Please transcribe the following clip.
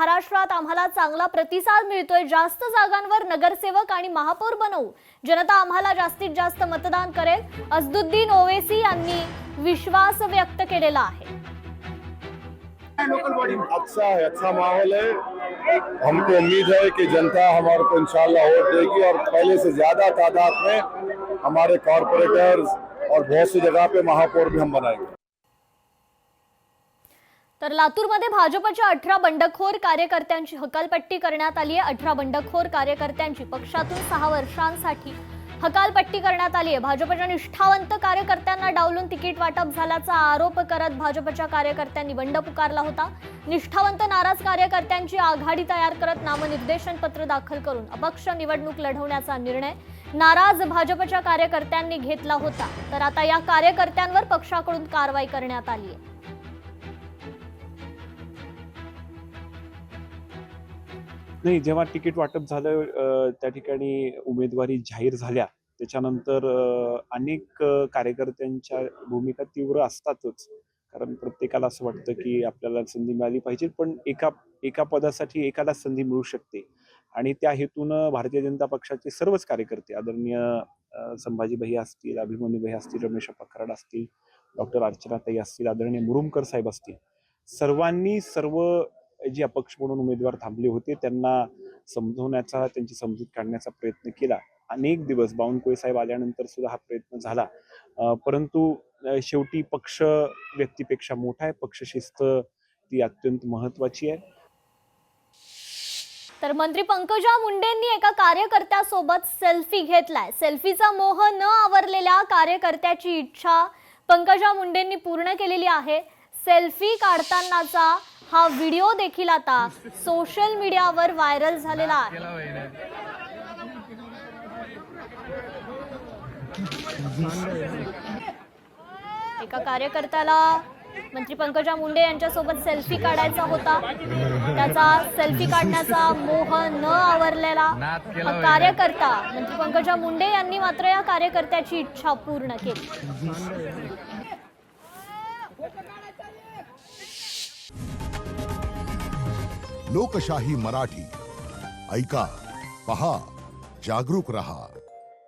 महाराष्ट्रात आम्हाला चांगला प्रतिसाद मिळतोय, जास्त जागांवर नगरसेवक आणि महापौर बनवू, जनता आम्हाला जास्तीत जास्त मतदान करेल, असदुद्दीन ओवैसी यांनी विश्वास व्यक्त केलेला आहे। अच्छा है, अच्छा माहौल है। हमको उम्मीद है कि जनता हमारे को इंशाल्लाह वोट देगी और पहले से ज्यादा तादाद में हमारे कॉर्पोरेटर्स और बहुत सी जगह पे महापौर भी हम बनाएंगे। तर लातूरमध्ये भाजपच्या 18 बंडखोर कार्यकर्त्यांची हकालपट्टी करण्यात आली आहे। 18 बंडखोर कार्यकर्त्यांची पक्षातून 6 वर्षांसाठी हकालपट्टी करण्यात आली आहे। भाजपच्या निष्ठावंत कार्यकर्त्यांना डावलून तिकीट वाटप झाल्याचा आरोप करत भाजपच्या कार्यकर्त्यांनी बंड पुकारला होता। निष्ठावंत नाराज कार्यकर्त्यांची आघाडी तयार करत नामनिर्देशन पत्र दाखल करून अपक्ष निवडणूक लढवण्याचा निर्णय नाराज भाजपच्या कार्यकर्त्यांनी घेतला होता। तर आता या कार्यकर्त्यांवर पक्षाकडून कारवाई करण्यात आली आहे। नाही, जेव्हा तिकीट वाटप झालं त्या ठिकाणी उमेदवारी जाहीर झाल्या त्याच्यानंतर अनेक कार्यकर्त्यांच्या भूमिका तीव्र असतातच, कारण प्रत्येकाला असं वाटतं की आपल्याला संधी मिळाली पाहिजे, पण एका पदासाठी एकाला संधी मिळू शकते आणि त्या हेतून भारतीय जनता पक्षाचे सर्वच कार्यकर्ते आदरणीय संभाजी भैया असतील, अभिमन्यू भैया असतील, रमेश खराड असतील, डॉक्टर अर्चनाताई असतील, आदरणीय मुरुमकर साहेब असतील, सर्वांनी सर्व जे अपक्ष म्हणून उमेदवार थांबले होते त्यांना समजवण्याचा, त्यांची समजूत काढण्याचा प्रयत्न केला। अनेक दिवस बावनकुळे साहेब आल्यानंतर सुद्धा हा प्रयत्न झाला, परंतु शेवटी पक्ष व्यक्तीपेक्षा मोठा आहे, पक्ष शिस्त ती अत्यंत महत्त्वाची आहे। तर मंत्री पंकजा मुंडेंनी एका कार्यकर्त्यासोबत सेल्फी घेतलाय। सेल्फीचा मोह न आवरलेल्या कार्यकर्त्याची इच्छा पंकजा मुंडेंनी पूर्ण केलेली आहे। सेल्फी काढतानाचा हा व्हिडिओ देखील आता सोशल मीडियावर व्हायरल झालेला आहे। एका कार्यकर्त्याला मंत्री पंकजा मुंडे यांच्यासोबत सेल्फी काढायचा होता, त्याचा सेल्फी काढण्याचा मोह न आवरलेला हा कार्यकर्ता मंत्री पंकजा मुंडे यांनी मात्र या कार्यकर्त्याची इच्छा पूर्ण केली। लोकशाही मराठी ऐका, पहा, जागरूक रहा।